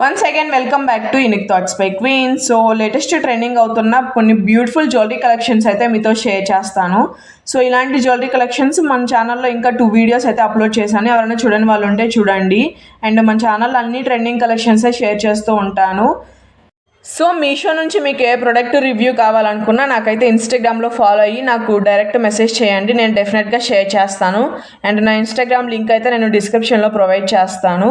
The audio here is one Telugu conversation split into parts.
Once again welcome back to unique thoughts by queen. So latest trending అవుతున్న కొన్ని బ్యూటిఫుల్ జ్యువెలరీ కలెక్షన్స్ అయితే మీతో షేర్ చేస్తాను. సో ఇలాంటి జ్యువెలరీ కలెక్షన్స్ మన ఛానల్లో ఇంకా 2 వీడియోస్ అయితే అప్లోడ్ చేశాను. ఎవరైనా చూడని వాళ్ళు ఉంటే చూడండి. అండ్ మన ఛానల్లో అన్ని ట్రెండింగ్ కలెక్షన్సే షేర్ చేస్తూ ఉంటాను. సో మీషో నుంచి మీకు ఏ ప్రోడక్ట్ రివ్యూ కావాలనుకున్నా నాకైతే ఇన్స్టాగ్రామ్లో ఫాలో అయ్యి నాకు డైరెక్ట్ మెసేజ్ చేయండి, నేను డెఫినెట్గా షేర్ చేస్తాను. అండ్ నా ఇన్స్టాగ్రామ్ లింక్ అయితే నేను డిస్క్రిప్షన్లో ప్రొవైడ్ చేస్తాను.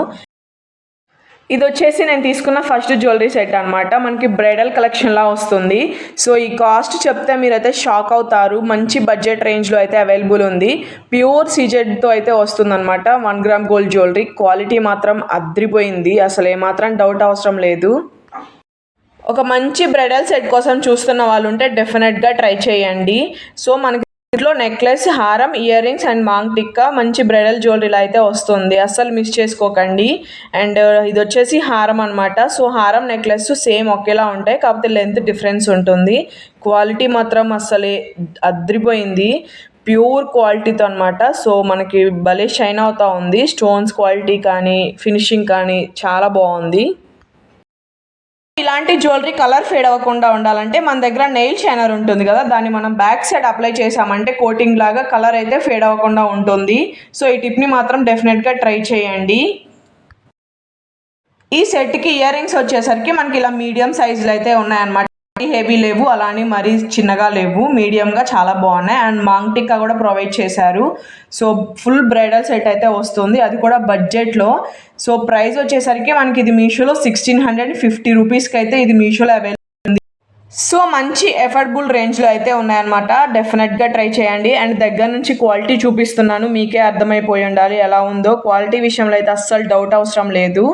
ఇది వచ్చేసి నేను తీసుకున్న ఫస్ట్ జ్యువెలరీ సెట్ అనమాట. మనకి బ్రైడల్ కలెక్షన్లా వస్తుంది. సో ఈ కాస్ట్ చెప్తే మీరైతే షాక్ అవుతారు. మంచి బడ్జెట్ రేంజ్లో అయితే అవైలబుల్ ఉంది. ప్యూర్ సీజెడ్తో అయితే వస్తుందన్నమాట. 1 గ్రామ్ గోల్డ్ జ్యువెలరీ. క్వాలిటీ మాత్రం అద్రిపోయింది, అసలు ఏమాత్రం డౌట్ అవసరం లేదు. ఒక మంచి బ్రైడల్ సెట్ కోసం చూస్తున్న వాళ్ళు ఉంటే డెఫినెట్గా ట్రై చేయండి. సో మనకి ఇంట్లో నెక్లెస్, హారం, ear rings and maang tikka మంచి బ్రైడల్ జ్యువెలరీలో అయితే వస్తుంది. అస్సలు మిస్ చేసుకోకండి. అండ్ ఇది వచ్చేసి హారం అనమాట. సో హారం, నెక్లెస్ సేమ్ ఒకేలా ఉంటాయి, కాకపోతే లెంత్ డిఫరెన్స్ ఉంటుంది. క్వాలిటీ మాత్రం అస్సలే అద్రిపోయింది, ప్యూర్ క్వాలిటీతో అనమాట. సో మనకి భలే షైన్ అవుతూ ఉంది. స్టోన్స్ క్వాలిటీ కానీ ఫినిషింగ్ కానీ చాలా బాగుంది. ఇలాంటి జ్యువెలరీ కలర్ ఫేడ్ అవ్వకుండా ఉండాలంటే మన దగ్గర నెయిల్ షైనర్ ఉంటుంది కదా, దాన్ని మనం బ్యాక్ సైడ్ అప్లై చేసామంటే కోటింగ్ లాగా కలర్ అయితే ఫేడ్ అవ్వకుండా ఉంటుంది. సో ఈ టిప్ని మాత్రం డెఫినెట్గా ట్రై చేయండి. ఈ సెట్కి ఇయర్ రింగ్స్ వచ్చేసరికి మనకి ఇలా మీడియం సైజులో అయితే ఉన్నాయన్నమాట. హెవీ లేవు, అలానే మరీ చిన్నగా లేవు, మీడియంగా చాలా బాగున్నాయి. అండ్ మాంగ్ టిక్కా కూడా ప్రొవైడ్ చేశారు. సో ఫుల్ బ్రైడల్ సెట్ అయితే వస్తుంది, అది కూడా బడ్జెట్లో. సో ప్రైస్ వచ్చేసరికి మనకి ఇది మీషోలో 1650 రూపీస్కి అయితే ఇది మీషోలో అవైలబుల్ ఉంది. సో మంచి ఎఫర్డబుల్ రేంజ్లో అయితే ఉన్నాయన్నమాట. డెఫినెట్గా ట్రై చేయండి. అండ్ దగ్గర నుంచి క్వాలిటీ చూపిస్తున్నాను, మీకే అర్థమైపోయి ఉండాలి ఎలా ఉందో. క్వాలిటీ విషయంలో అయితే అస్సలు డౌట్ అవసరం లేదు.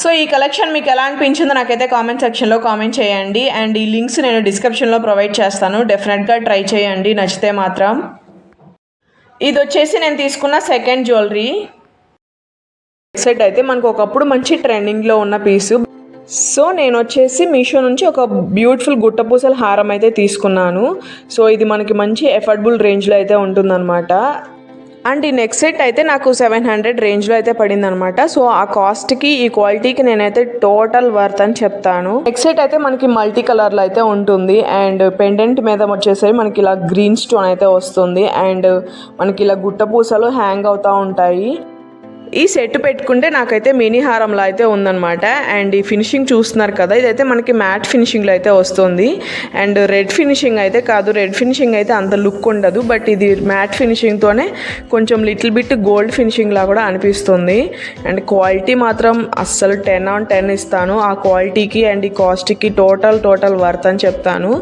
సో ఈ కలెక్షన్ మీకు ఎలా అనిపించిందో నాకైతే కామెంట్ సెక్షన్లో కామెంట్ చేయండి. అండ్ ఈ లింక్స్ నేను డిస్క్రిప్షన్లో ప్రొవైడ్ చేస్తాను, డెఫినెట్గా ట్రై చేయండి నచ్చితే మాత్రం. ఇది వచ్చేసి నేను తీసుకున్న సెకండ్ జ్యువెలరీ సెట్. అయితే మనకు ఒకప్పుడు మంచి ట్రెండింగ్లో ఉన్న పీసు. సో నేను వచ్చేసి మీషో నుంచి ఒక బ్యూటిఫుల్ గుట్టపూసల హారం అయితే తీసుకున్నాను. సో ఇది మనకి మంచి ఎఫర్డబుల్ రేంజ్లో అయితే ఉంటుందన్నమాట. అండ్ ఈ నెక్ సెట్ అయితే నాకు 700 రేంజ్లో అయితే పడింది అనమాట. సో ఆ కాస్ట్కి ఈ క్వాలిటీకి నేనైతే టోటల్ వర్త్ అని చెప్తాను. నెక్ సెట్ అయితే మనకి మల్టీ కలర్లో అయితే ఉంటుంది. అండ్ పెండెంట్ మీద వచ్చేసరికి మనకి ఇలా గ్రీన్ స్టోన్ అయితే వస్తుంది. అండ్ మనకి ఇలా గుట్ట పూసలు హ్యాంగ్ అవుతూ ఉంటాయి. ఈ సెట్ పెట్టుకుంటే నాకైతే మినీ హారంలో అయితే ఉందన్నమాట. అండ్ ఈ ఫినిషింగ్ చూస్తున్నారు కదా, ఇదైతే మనకి మ్యాట్ ఫినిషింగ్లో అయితే వస్తుంది. అండ్ రెడ్ ఫినిషింగ్ అయితే కాదు, రెడ్ ఫినిషింగ్ అయితే అంత లుక్ ఉండదు. బట్ ఇది మ్యాట్ ఫినిషింగ్తోనే కొంచెం లిటిల్ బిట్ గోల్డ్ ఫినిషింగ్లా కూడా అనిపిస్తుంది. అండ్ క్వాలిటీ మాత్రం అస్సలు 10/10 ఇస్తాను ఆ క్వాలిటీకి. అండ్ ఈ కాస్ట్కి టోటల్ వర్త్ అని చెప్తాను.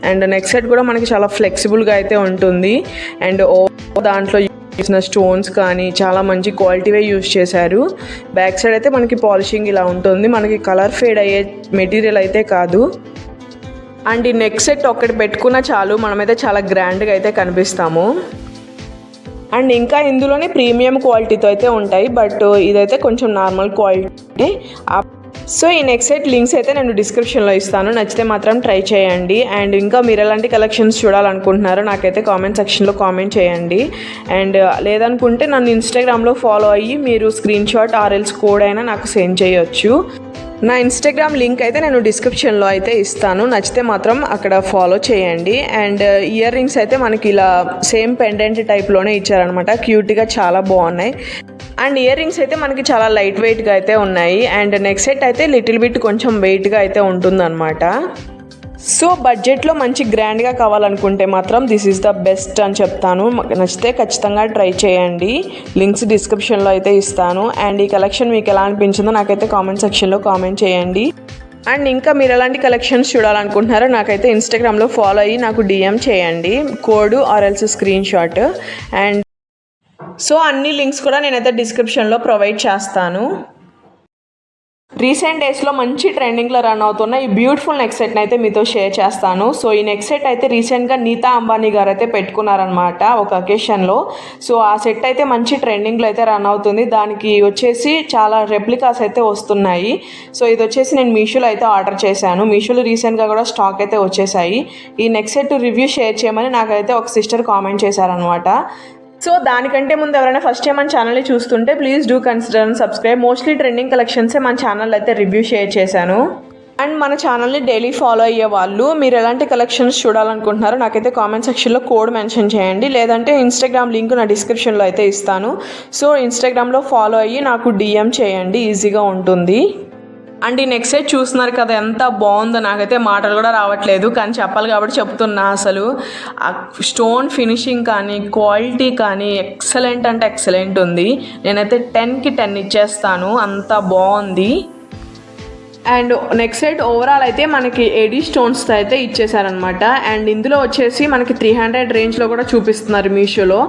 అండ్ నెక్స్ట్ సెట్ కూడా మనకి చాలా ఫ్లెక్సిబుల్గా అయితే ఉంటుంది. అండ్ దాంట్లో చేసిన స్టోన్స్ కానీ చాలా మంచి క్వాలిటీవే యూజ్ చేశారు. బ్యాక్ సైడ్ అయితే మనకి పాలిషింగ్ ఇలా ఉంటుంది, మనకి కలర్ ఫేడ్ అయ్యే మెటీరియల్ అయితే కాదు. అండ్ ఈ నెక్ సెట్ ఒక్కటి పెట్టుకున్నా చాలు, మనమైతే చాలా గ్రాండ్గా అయితే కనిపిస్తాము. అండ్ ఇంకా ఇందులోనే ప్రీమియం క్వాలిటీతో అయితే ఉంటాయి, బట్ ఇదైతే కొంచెం నార్మల్ క్వాలిటీ. సో ఈ నెక్స్ట్ సెట్ లింక్స్ అయితే నేను డిస్క్రిప్షన్లో ఇస్తాను, నచ్చితే మాత్రం ట్రై చేయండి. అండ్ ఇంకా మీరు ఎలాంటి కలెక్షన్స్ చూడాలనుకుంటున్నారో నాకైతే కామెంట్ సెక్షన్లో కామెంట్ చేయండి. అండ్ లేదనుకుంటే నన్ను ఇన్స్టాగ్రామ్లో ఫాలో అయ్యి మీరు స్క్రీన్ షాట్ ఆర్ఎల్స్ కోడ్ అయినా నాకు సెండ్ చేయొచ్చు. నా ఇన్స్టాగ్రామ్ లింక్ అయితే నేను డిస్క్రిప్షన్లో అయితే ఇస్తాను, నచ్చితే మాత్రం అక్కడ ఫాలో చేయండి. అండ్ ఇయర్ రింగ్స్ అయితే మనకి ఇలా సేమ్ పెండెంట్ టైప్లోనే ఇచ్చారనమాట, క్యూట్గా చాలా బాగున్నాయి. అండ్ ఇయర్ రింగ్స్ అయితే మనకి చాలా లైట్ వెయిట్గా అయితే ఉన్నాయి. అండ్ నెక్స్ట్ సెట్ అయితే లిటిల్ బిట్ కొంచెం వెయిట్గా అయితే ఉంటుందన్నమాట. సో బడ్జెట్లో మంచి గ్రాండ్గా కావాలనుకుంటే మాత్రం దిస్ ఈజ్ ద బెస్ట్ అని చెప్తాను. నచ్చితే ఖచ్చితంగా ట్రై చేయండి. లింక్స్ డిస్క్రిప్షన్లో అయితే ఇస్తాను. అండ్ ఈ కలెక్షన్ మీకు ఎలా అనిపించిందో నాకైతే కామెంట్ సెక్షన్లో కామెంట్ చేయండి. అండ్ ఇంకా మీరు ఎలాంటి కలెక్షన్స్ చూడాలనుకుంటున్నారో నాకైతే ఇన్స్టాగ్రామ్లో ఫాలో అయ్యి నాకు డిఎం చేయండి, కోడ్ ఆర్ఎల్స్ స్క్రీన్ షాట్. అండ్ సో అన్ని లింక్స్ కూడా నేనైతే డిస్క్రిప్షన్లో ప్రొవైడ్ చేస్తాను. రీసెంట్ డేస్లో మంచి ట్రెండింగ్లో రన్ అవుతున్న ఈ బ్యూటిఫుల్ నెక్ సెట్ని అయితే మీతో షేర్ చేస్తాను. సో ఈ నెక్ సెట్ అయితే రీసెంట్గా నీతా అంబానీ గారు అయితే పెట్టుకున్నారనమాట ఒక అకేషన్లో. సో ఆ సెట్ అయితే మంచి ట్రెండింగ్లో అయితే రన్ అవుతుంది. దానికి వచ్చేసి చాలా రెప్లికాస్ అయితే వస్తున్నాయి. సో ఇది వచ్చేసి నేను మీషోలో అయితే ఆర్డర్ చేశాను. మీషోలో రీసెంట్గా కూడా స్టాక్ అయితే వచ్చేసాయి. ఈ నెక్ సెట్ రివ్యూ షేర్ చేయమని నాకైతే ఒక సిస్టర్ కామెంట్ చేశారనమాట. సో దానికంటే ముందు ఎవరైనా ఫస్ట్ టైం మన ఛానల్ని చూస్తుంటే please do consider and subscribe. Mostly trending కలెక్షన్సే మన ఛానల్ అయితే రివ్యూ షేర్ చేశాను. అండ్ మన ఛానల్ని డైలీ ఫాలో అయ్యే వాళ్ళు మీరు ఎలాంటి కలెక్షన్స్ చూడాలనుకుంటున్నారో నాకైతే కామెంట్ సెక్షన్లో కోడ్ మెన్షన్ చేయండి, లేదంటే ఇన్స్టాగ్రామ్ లింక్ నా డిస్క్రిప్షన్లో అయితే ఇస్తాను. సో ఇన్స్టాగ్రామ్లో ఫాలో అయ్యి నాకు DM చేయండి, ఈజీగా ఉంటుంది. అండ్ ఈ నెక్స్ట్ సెట్ చూస్తున్నారు కదా, ఎంత బాగుందో. నాకైతే మాటలు కూడా రావట్లేదు, కానీ చెప్పాలి కాబట్టి చెప్తున్నా. అసలు ఆ స్టోన్ ఫినిషింగ్ కానీ క్వాలిటీ కానీ ఎక్సలెంట్ అంటే ఎక్సలెంట్ ఉంది. నేనైతే 10కి 10 ఇచ్చేస్తాను, అంత బాగుంది. అండ్ నెక్స్ట్ సెట్ ఓవరాల్ అయితే మనకి ఏడీ స్టోన్స్తో అయితే ఇచ్చేసారనమాట. అండ్ ఇందులో వచ్చేసి మనకి 300 రేంజ్లో కూడా చూపిస్తున్నారు మీషోలో,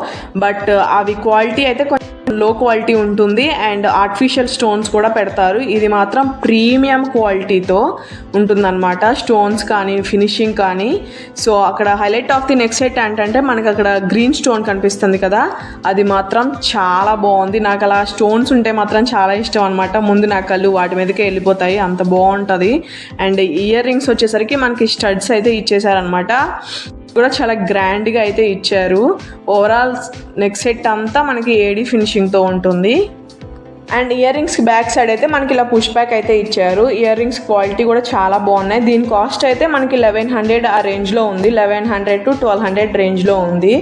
బట్ అవి క్వాలిటీ అయితే కొంచెం లో క్వాలిటీ ఉంటుంది. అండ్ ఆర్టిఫిషియల్ స్టోన్స్ కూడా పెడతారు. ఇది మాత్రం ప్రీమియం క్వాలిటీతో ఉంటుందన్నమాట, స్టోన్స్ కానీ ఫినిషింగ్ కానీ. సో అక్కడ highlight of the next set ఏంటంటే మనకి అక్కడ గ్రీన్ స్టోన్ కనిపిస్తుంది కదా, అది మాత్రం చాలా బాగుంది. నాకు అలా స్టోన్స్ ఉంటే మాత్రం చాలా ఇష్టం అనమాట. ముందు నా కళ్ళు వాటి మీదకే వెళ్ళిపోతాయి, అంత బాగుంటుంది. అండ్ ఇయర్ రింగ్స్ వచ్చేసరికి మనకి స్టడ్స్ అయితే ఇచ్చేసారనమాట, కూడా చాలా గ్రాండ్గా అయితే ఇచ్చారు. ఓవరాల్ నెక్ సెట్ అంతా మనకి ఏడీ ఫినిషింగ్తో ఉంటుంది. అండ్ ఇయర్ రింగ్స్కి బ్యాక్ సైడ్ అయితే మనకి ఇలా పుష్ బ్యాక్ అయితే ఇచ్చారు. ఇయర్ రింగ్స్ క్వాలిటీ కూడా చాలా బాగున్నాయి. దీని కాస్ట్ అయితే మనకి 1100 ఆ రేంజ్లో ఉంది, 1100 to 1200 రేంజ్లో ఉంది.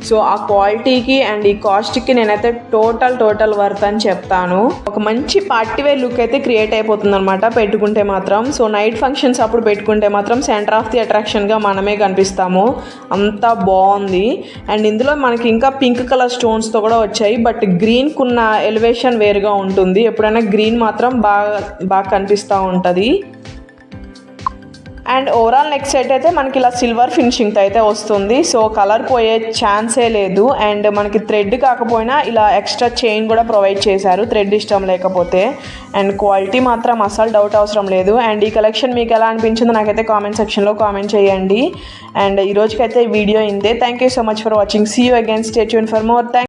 సో ఆ క్వాలిటీకి అండ్ ఈ కాస్ట్కి నేనైతే టోటల్ వర్త్ అని చెప్తాను. ఒక మంచి పార్టీ వేర్ లుక్ అయితే క్రియేట్ అయిపోతుంది అనమాట పెట్టుకుంటే మాత్రం. సో నైట్ ఫంక్షన్స్ అప్పుడు పెట్టుకుంటే మాత్రం సెంటర్ ఆఫ్ ది అట్రాక్షన్గా మనమే కనిపిస్తాము, అంత బాగుంది. అండ్ ఇందులో మనకి ఇంకా పింక్ కలర్ స్టోన్స్తో కూడా వచ్చాయి, బట్ గ్రీన్కున్న ఎలివేషన్ వేరుగా ఉంటుంది. ఎప్పుడైనా గ్రీన్ మాత్రం బాగా కనిపిస్తూ ఉంటుంది. అండ్ ఓవరాల్ నెక్స్ట్ సెట్ అయితే మనకి ఇలా సిల్వర్ ఫినిషింగ్తో అయితే వస్తుంది. సో కలర్ పోయే ఛాన్సే లేదు. అండ్ మనకి థ్రెడ్ కాకపోయినా ఇలా ఎక్స్ట్రా చైన్ కూడా ప్రొవైడ్ చేశారు, థ్రెడ్ ఇష్టం లేకపోతే. అండ్ క్వాలిటీ మాత్రం అసలు డౌట్ అవసరం లేదు. అండ్ ఈ కలెక్షన్ మీకు ఎలా అనిపించిందో నాకైతే కామెంట్ సెక్షన్లో కామెంట్ చేయండి. అండ్ ఈ రోజుకైతే వీడియో ఇంతే. Thank you so much for watching. See you again. Stay tune for more.